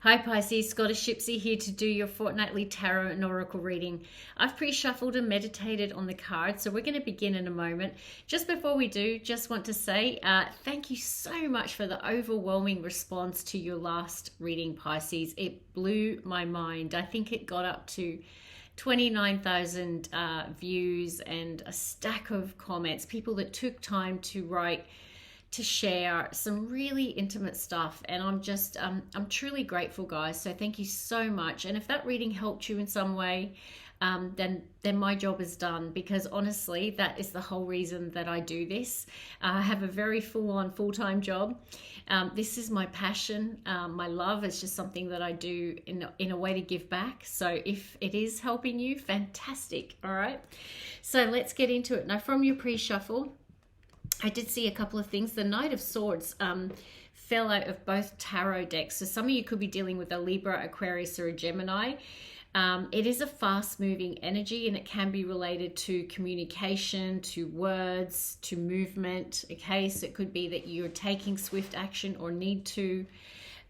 Hi Pisces, Scottish Gypsy here to do your fortnightly tarot and oracle reading. I've pre-shuffled and meditated on the cards, so we're going to begin in a moment. Just before we do, just want to say thank you so much for the overwhelming response to your last reading, Pisces. It blew my mind. I think it got up to 29,000 views and a stack of comments, people that took time to write, to share some really intimate stuff, and I'm truly grateful, guys. So thank you so much. And if that reading helped you in some way, then my job is done, because honestly that is the whole reason that I do this. I have a very full-time job. This is my passion, my love. It's just something that I do in a way to give back. So if it is helping you, fantastic. All right, so let's get into it now. From your pre-shuffle, I did see a couple of things. The Knight of Swords fell out of both tarot decks. So some of you could be dealing with a Libra, Aquarius, or a Gemini. It is a fast-moving energy, and it can be related to communication, to words, to movement. Okay, so it could be that you're taking swift action or need to.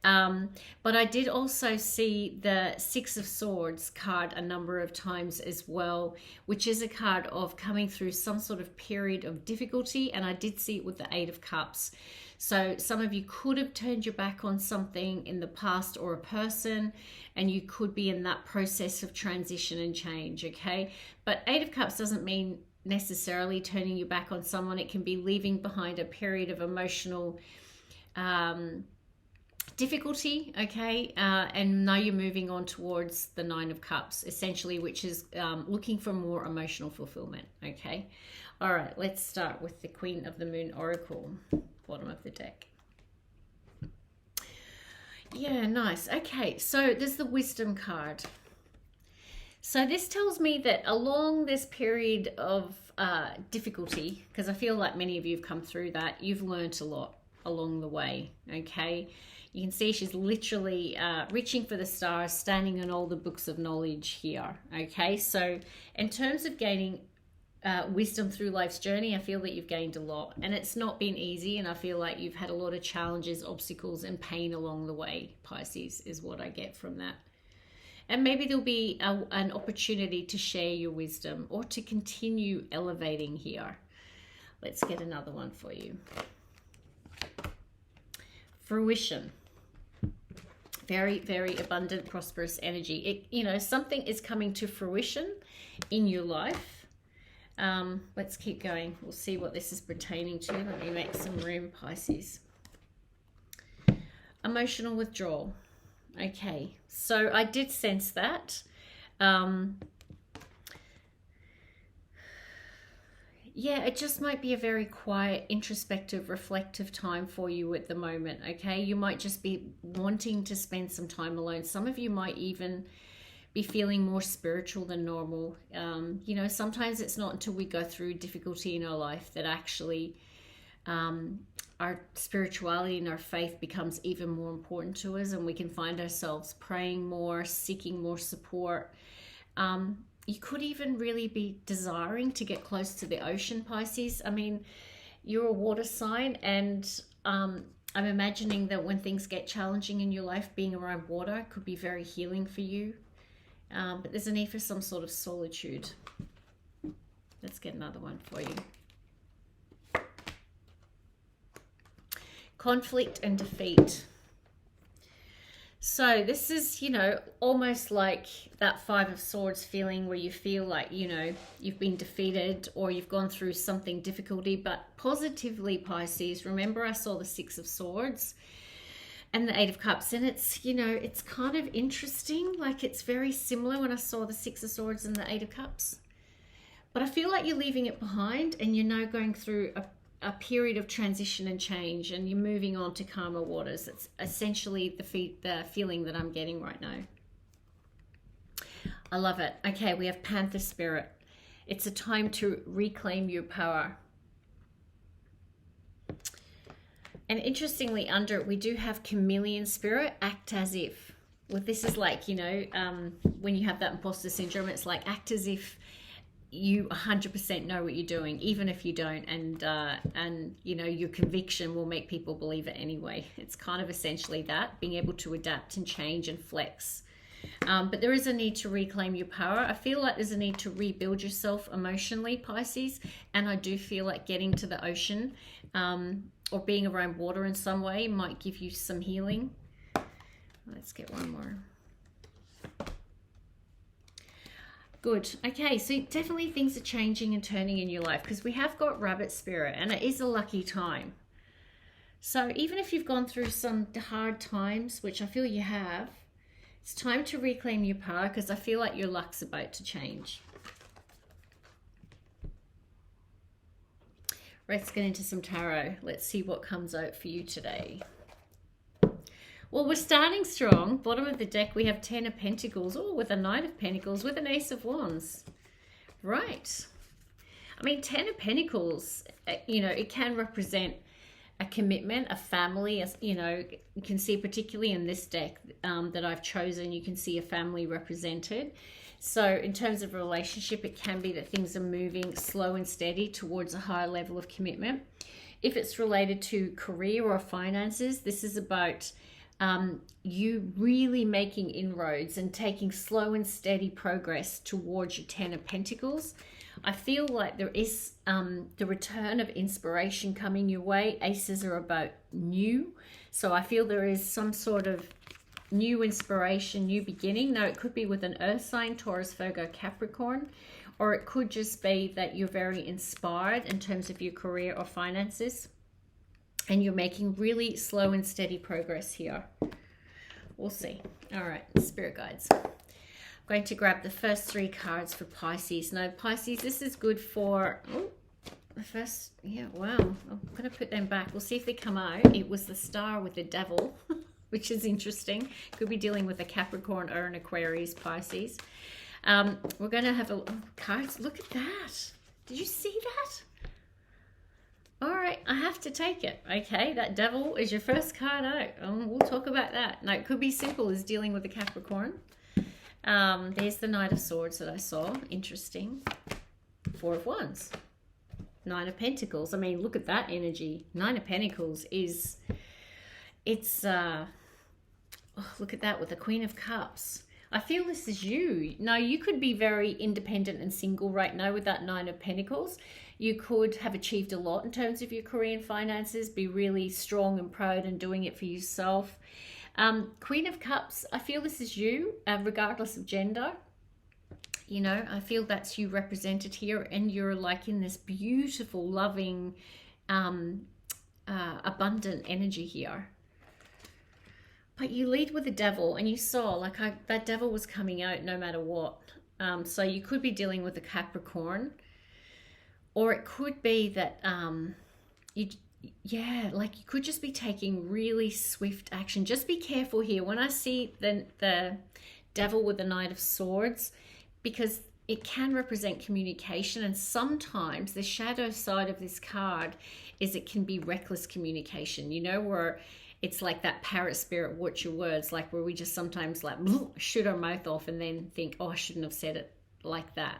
But I did also see the Six of Swords card a number of times as well, which is a card of coming through some sort of period of difficulty, and I did see it with the Eight of Cups. So some of you could have turned your back on something in the past or a person, and you could be in that process of transition and change, okay? But Eight of Cups doesn't mean necessarily turning your back on someone. It can be leaving behind a period of emotional difficulty, okay, and now you're moving on towards the Nine of Cups, essentially, which is looking for more emotional fulfillment. Okay, all right, let's start with the Queen of the Moon Oracle, bottom of the deck. Yeah, nice. Okay, so there's the Wisdom card. So this tells me that along this period of difficulty, because I feel like many of you have come through that, you've learnt a lot along the way. Okay, you can see she's literally reaching for the stars, standing in all the books of knowledge here. Okay, so in terms of gaining wisdom through life's journey, I feel that you've gained a lot, and it's not been easy, and I feel like you've had a lot of challenges, obstacles, and pain along the way, Pisces, is what I get from that. And maybe there'll be an opportunity to share your wisdom or to continue elevating here. Let's get another one for you. Fruition. Very, very abundant, prosperous energy. Something is coming to fruition in your life. Let's keep going. We'll see what this is pertaining to. Let me make some room, Pisces. Emotional withdrawal. Okay, so I did sense that. Yeah, it just might be a very quiet, introspective, reflective time for you at the moment, okay? You might just be wanting to spend some time alone. Some of you might even be feeling more spiritual than normal. Sometimes it's not until we go through difficulty in our life that actually our spirituality and our faith becomes even more important to us, and we can find ourselves praying more, seeking more support. You could even really be desiring to get close to the ocean, Pisces. I mean, you're a water sign, and I'm imagining that when things get challenging in your life, being around water could be very healing for you. But there's a need for some sort of solitude. Let's get another one for you. Conflict and defeat. So this is, almost like that Five of Swords feeling where you feel like, you've been defeated or you've gone through something difficulty, but positively, Pisces. Remember, I saw the Six of Swords and the Eight of Cups, and it's, it's kind of interesting. Like, it's very similar when I saw the Six of Swords and the Eight of Cups. But I feel like you're leaving it behind, and you're now going through a period of transition and change, and you're moving on to calmer waters. It's essentially the feeling that I'm getting right now. I love it. Okay, we have Panther Spirit. It's a time to reclaim your power. And interestingly, under it, we do have Chameleon Spirit. Act as if. Well, this is like, when you have that imposter syndrome, it's like act as if you 100% know what you're doing, even if you don't, and you know, your conviction will make people believe it anyway. It's kind of essentially that, being able to adapt and change and flex. But there is a need to reclaim your power. I feel like there's a need to rebuild yourself emotionally, Pisces, and I do feel like getting to the ocean or being around water in some way might give you some healing. Let's get one more. Good. Okay, so definitely things are changing and turning in your life, because we have got Rabbit Spirit, and it is a lucky time. So even if you've gone through some hard times, which I feel you have, it's time to reclaim your power, because I feel like your luck's about to change. Let's get into some tarot. Let's see what comes out for you today. Well, we're starting strong. Bottom of the deck, we have 10 of Pentacles. Oh, with a Knight of Pentacles, with an Ace of Wands. Right. I mean, 10 of Pentacles, you know, it can represent a commitment, a family. You know, you can see particularly in this deck that I've chosen, you can see a family represented. So in terms of a relationship, it can be that things are moving slow and steady towards a higher level of commitment. If it's related to career or finances, this is about you really making inroads and taking slow and steady progress towards your 10 of Pentacles. I feel like there is the return of inspiration coming your way. Aces are about new. So I feel there is some sort of new inspiration, new beginning. Now, it could be with an earth sign, Taurus, Virgo, Capricorn, or it could just be that you're very inspired in terms of your career or finances, and you're making really slow and steady progress here. We'll see. All right, Spirit Guides. I'm going to grab the first 3 cards for Pisces. Now, Pisces, this is good for... Oh, the first... Yeah, wow. I'm going to put them back. We'll see if they come out. It was the Star with the Devil, which is interesting. Could be dealing with a Capricorn or an Aquarius, Pisces. We're going to have cards. Look at that. Did you see that? All right, I have to take it. Okay, that Devil is your first card out. We'll talk about that. Now, it could be simple as dealing with a Capricorn. There's the Knight of Swords that I saw. Interesting. 4 of Wands. 9 of Pentacles. I mean, look at that energy. 9 of Pentacles is... It's... oh, look at that with the Queen of Cups. I feel this is you. Now, you could be very independent and single right now with that 9 of Pentacles. You could have achieved a lot in terms of your career and finances, be really strong and proud and doing it for yourself. Queen of Cups, I feel this is you, regardless of gender. You know, I feel that's you represented here, and you're like in this beautiful, loving, abundant energy here. But you lead with the Devil, and you saw like that Devil was coming out no matter what. So you could be dealing with a Capricorn, or it could be that like you could just be taking really swift action. Just be careful here. When I see the Devil with the Knight of Swords, because it can represent communication, and sometimes the shadow side of this card is it can be reckless communication, you know, where it's like that parrot spirit, watch your words, like where we just sometimes like shoot our mouth off and then think, oh, I shouldn't have said it like that.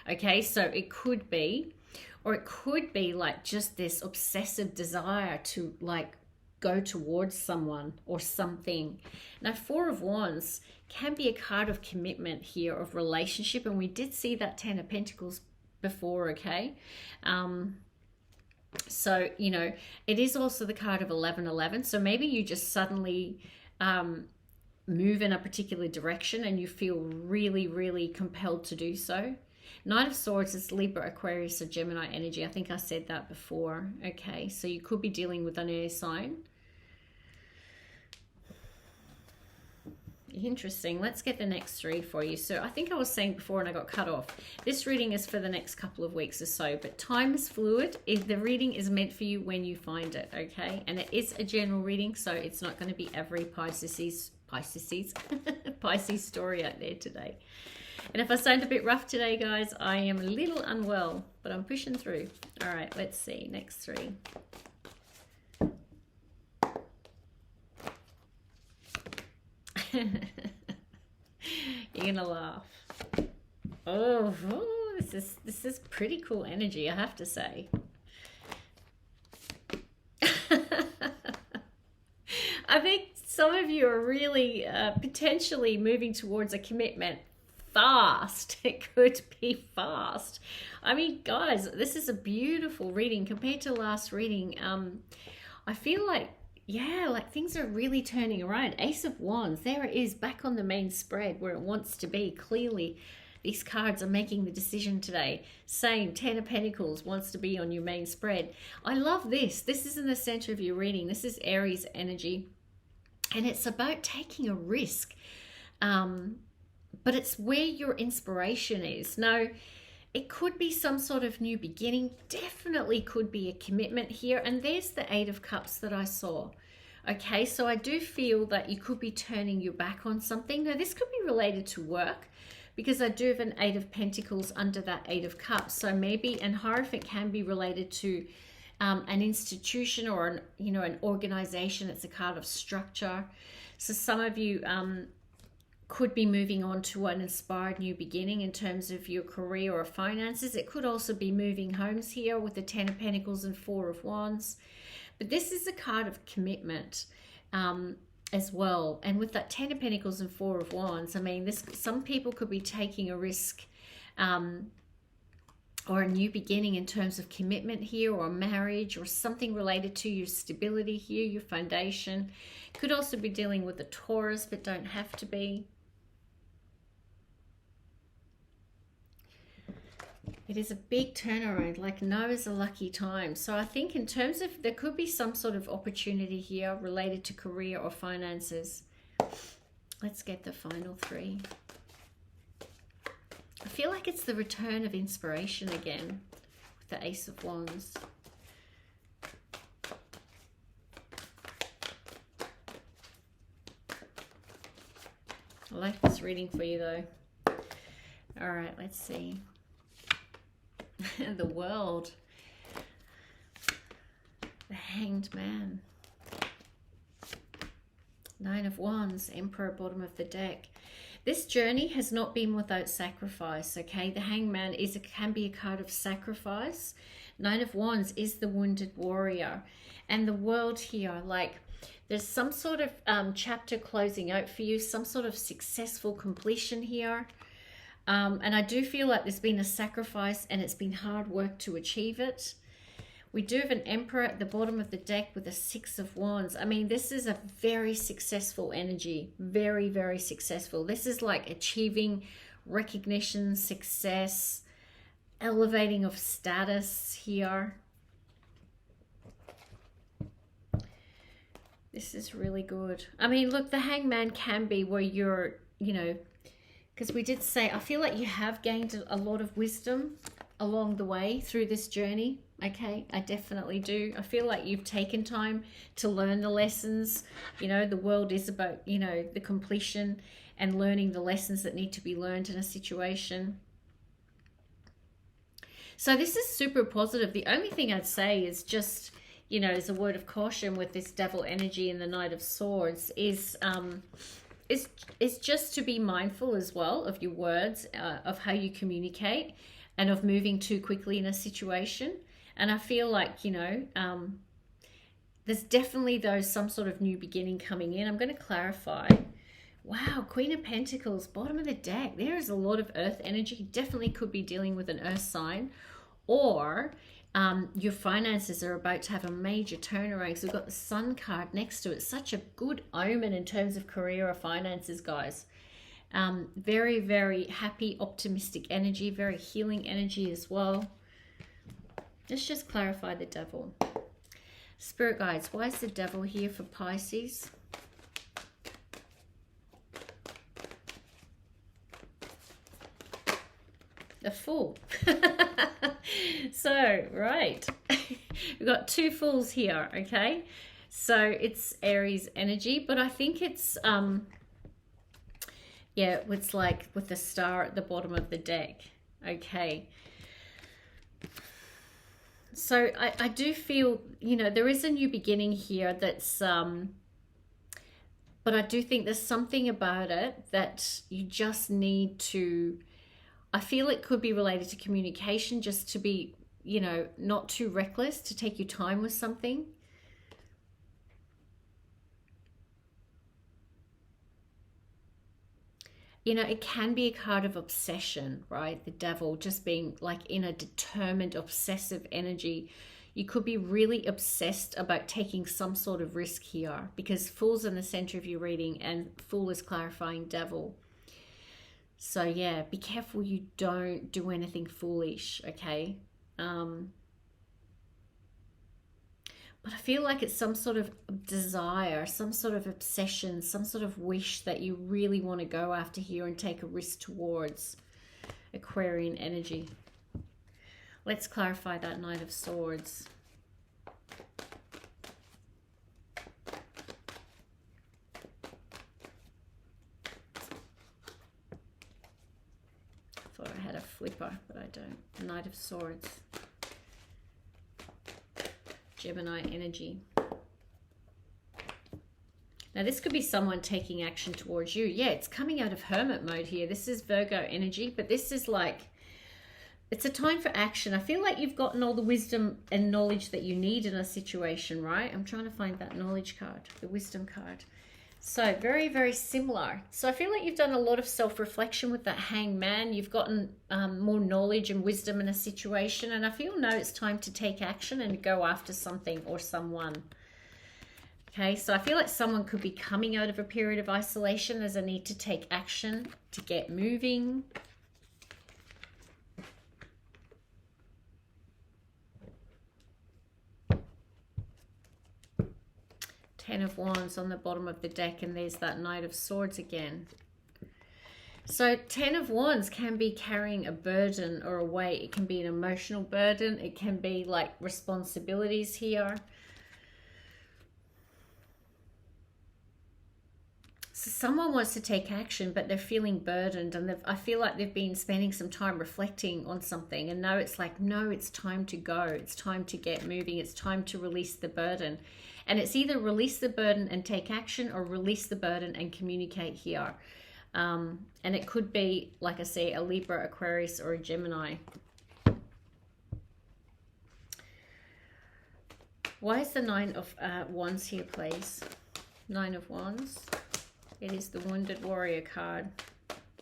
Okay, so it could be, or it could be like just this obsessive desire to like go towards someone or something. Now, 4 of Wands can be a card of commitment here, of relationship, and we did see that 10 of Pentacles before, okay? So, you know, it is also the card of 1111. So maybe you just suddenly move in a particular direction and you feel really, really compelled to do so. Knight of Swords is Libra, Aquarius, or Gemini energy. I think I said that before. Okay, so you could be dealing with an air sign. Interesting. Let's get the next 3 for you. So I think I was saying before and I got cut off. This reading is for the next couple of weeks or so, but time is fluid. The reading is meant for you when you find it, okay? And it is a general reading, so it's not going to be every Pisces story out there today. And if I sound a bit rough today, guys, I am a little unwell, but I'm pushing through. All right, let's see. Next 3. You're gonna laugh. Oh, this This is pretty cool energy, I have to say. I think some of you are really potentially moving towards a commitment fast. It could be fast. I mean, guys, this is a beautiful reading compared to last reading. I feel like, yeah, like things are really turning around. Ace of Wands, there it is, back on the main spread where it wants to be. Clearly, these cards are making the decision today. Same, Ten of Pentacles wants to be on your main spread. I love this. This is in the center of your reading. This is Aries energy. And it's about taking a risk. But it's where your inspiration is. Now, it could be some sort of new beginning. Definitely could be a commitment here. And there's the Eight of Cups that I saw. Okay, so I do feel that you could be turning your back on something. Now, this could be related to work, because I do have an Eight of Pentacles under that Eight of Cups. So maybe, and Hierophant can be related to an institution or an organization. It's a card of structure. So some of you could be moving on to an inspired new beginning in terms of your career or finances. It could also be moving homes here with the Ten of Pentacles and Four of Wands. But this is a card of commitment as well. And with that Ten of Pentacles and Four of Wands, I mean, some people could be taking a risk or a new beginning in terms of commitment here, or marriage, or something related to your stability here, your foundation. Could also be dealing with a Taurus, but don't have to be. It is a big turnaround, like now is a lucky time. So I think in terms of, there could be some sort of opportunity here related to career or finances. Let's get the final three. I feel like it's the return of inspiration again with the Ace of Wands. I like this reading for you though. All right, let's see. The World. The Hanged Man. Nine of Wands, Emperor, bottom of the deck. This journey has not been without sacrifice, okay? The Hanged Man can be a card of sacrifice. Nine of Wands is the wounded warrior. And the World here, like, there's some sort of chapter closing out for you, some sort of successful completion here. And I do feel like there's been a sacrifice and it's been hard work to achieve it. We do have an Emperor at the bottom of the deck with a Six of Wands. I mean, this is a very successful energy. Very, very successful. This is like achieving recognition, success, elevating of status here. This is really good. I mean, look, the Hanged Man can be where you're, because we did say, I feel like you have gained a lot of wisdom along the way through this journey. Okay, I definitely do. I feel like you've taken time to learn the lessons. The world is about, the completion and learning the lessons that need to be learned in a situation. So this is super positive. The only thing I'd say is just, as a word of caution with this Devil energy and the Knight of Swords is just to be mindful as well of your words, of how you communicate, and of moving too quickly in a situation. And I feel like, there's definitely some sort of new beginning coming in. I'm going to clarify. Wow, Queen of Pentacles, bottom of the deck. There is a lot of earth energy. Definitely could be dealing with an earth sign, or your finances are about to have a major turnaround. So we've got the Sun card next to it. Such a good omen in terms of career or finances, guys. Very, very happy, optimistic energy, very healing energy as well. Let's just clarify the Devil. Spirit guides, why is the Devil here for Pisces? The Fool. So, right. We've got two Fools here, okay? So it's Aries energy, but I think it's, it's like with the Star at the bottom of the deck. Okay. So I do feel, there is a new beginning here that's, but I do think there's something about it that you just need to I feel it could be related to communication, just to be, you know, not too reckless, to take your time with something. You know, it can be a card of obsession, right? The devil just being like in a determined, obsessive energy. You could be really obsessed about taking some sort of risk here, because Fool's in the center of your reading and Fool is clarifying devil. So yeah, be careful you don't do anything foolish, okay? But I feel like it's some sort of desire, some sort of obsession, some sort of wish that you really want to go after here and take a risk towards. Aquarian energy. Let's clarify that Knight of Swords. I thought I had a flipper, but I don't. Knight of Swords. Gemini energy. Now this could be someone taking action towards you. Yeah, it's coming out of hermit mode here. This is Virgo energy, but this is like, it's a time for action. I feel like you've gotten all the wisdom and knowledge that you need in a situation, right? I'm trying to find that knowledge card, the wisdom card. So very, very similar. So I feel like you've done a lot of self-reflection with that Hangman. You've gotten more knowledge and wisdom in a situation. And I feel now it's time to take action and go after something or someone. Okay, so I feel like someone could be coming out of a period of isolation. There's a need to take action, to get moving. Ten of Wands on the bottom of the deck, and there's that Knight of Swords again. So 10 of Wands can be carrying a burden or a weight. It can be an emotional burden. It can be like responsibilities here. So someone wants to take action, but they're feeling burdened, and I feel like they've been spending some time reflecting on something, and now it's like, no, it's time to go. It's time to get moving. It's time to release the burden. And it's either release the burden and take action, or release the burden and communicate here. And it could be, like I say, a Libra, Aquarius, or a Gemini. Why is the Nine of Wands here, please? Nine of Wands. It is the Wounded Warrior card.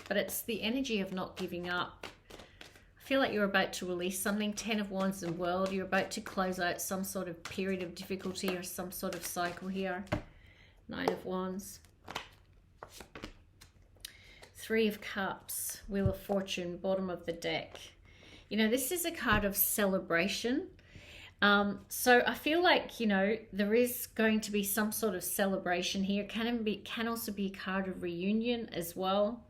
But it's the energy of not giving up. I feel like you're about to release something. 10 of Wands and World. You're about to close out some sort of period of difficulty or some sort of cycle here. 9 of Wands. 3 of Cups. Wheel of Fortune, bottom of the deck. You know, this is a card of celebration. So I feel like, you know, there is going to be some sort of celebration here. Can also be a card of reunion as well.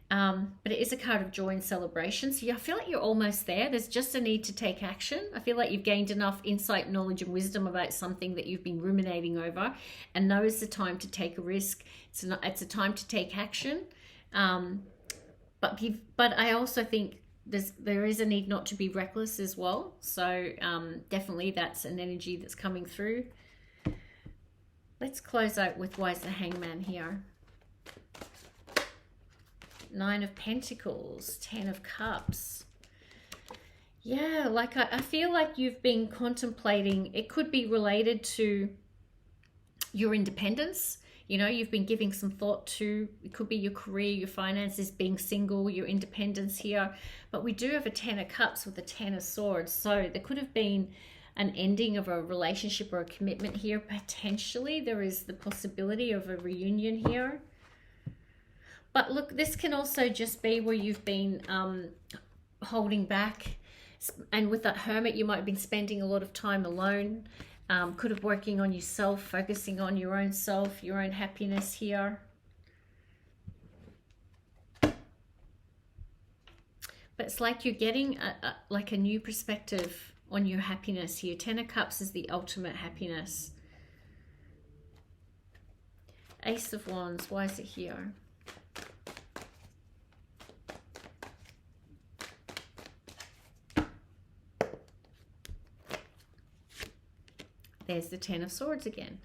But it is a card of joy and celebration. So yeah, I feel like you're almost there. There's just a need to take action. I feel like you've gained enough insight, knowledge, and wisdom about something that you've been ruminating over. And now is the time to take a risk. It's a time to take action. But I also think there is a need not to be reckless as well. So definitely that's an energy that's coming through. Let's close out with why is the Hangman here. 9 of Pentacles, 10 of Cups. Yeah, like I feel like you've been contemplating, it could be related to your independence. You know, you've been giving some thought to, it could be your career, your finances, being single, your independence here. But we do have a 10 of Cups with a 10 of Swords. So there could have been an ending of a relationship or a commitment here. Potentially there is the possibility of a reunion here. But look, this can also just be where you've been holding back. And with that Hermit, you might have been spending a lot of time alone. Could have working on yourself, focusing on your own self, your own happiness here. But it's like you're getting like a new perspective on your happiness here. 10 of Cups is the ultimate happiness. Ace of Wands, why is it here? There's the 10 of Swords again.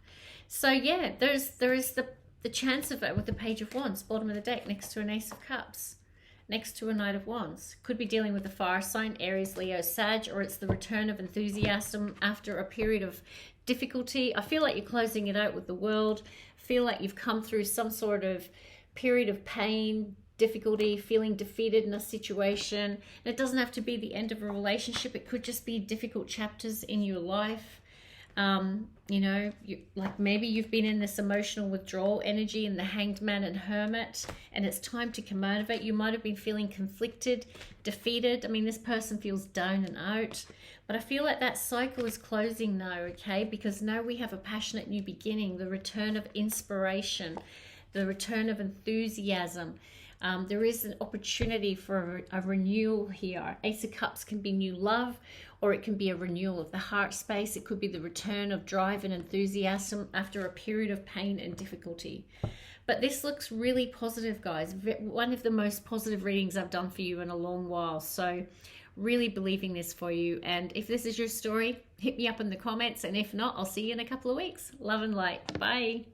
So yeah, there is the chance of it with the Page of Wands, bottom of the deck, next to an Ace of Cups. next to a Knight of Wands. Could be dealing with the fire sign, Aries, Leo, Sag, or it's the return of enthusiasm after a period of difficulty. I feel like you're closing it out with the World. I feel like you've come through some sort of period of pain, difficulty, feeling defeated in a situation. And it doesn't have to be the end of a relationship. It could just be difficult chapters in your life. You know, like maybe you've been in this emotional withdrawal energy in the Hanged Man and Hermit, and it's time to come out of it. You might have been feeling conflicted, defeated. I mean, this person feels down and out, but I feel like that cycle is closing now, okay? Because now we have a passionate new beginning, the return of inspiration, the return of enthusiasm. There is an opportunity for a renewal here. Ace of Cups can be new love, or it can be a renewal of the heart space. It could be the return of drive and enthusiasm after a period of pain and difficulty. But this looks really positive, guys. One of the most positive readings I've done for you in a long while. So really believing this for you. And if this is your story, hit me up in the comments. And if not, I'll see you in a couple of weeks. Love and light. Bye.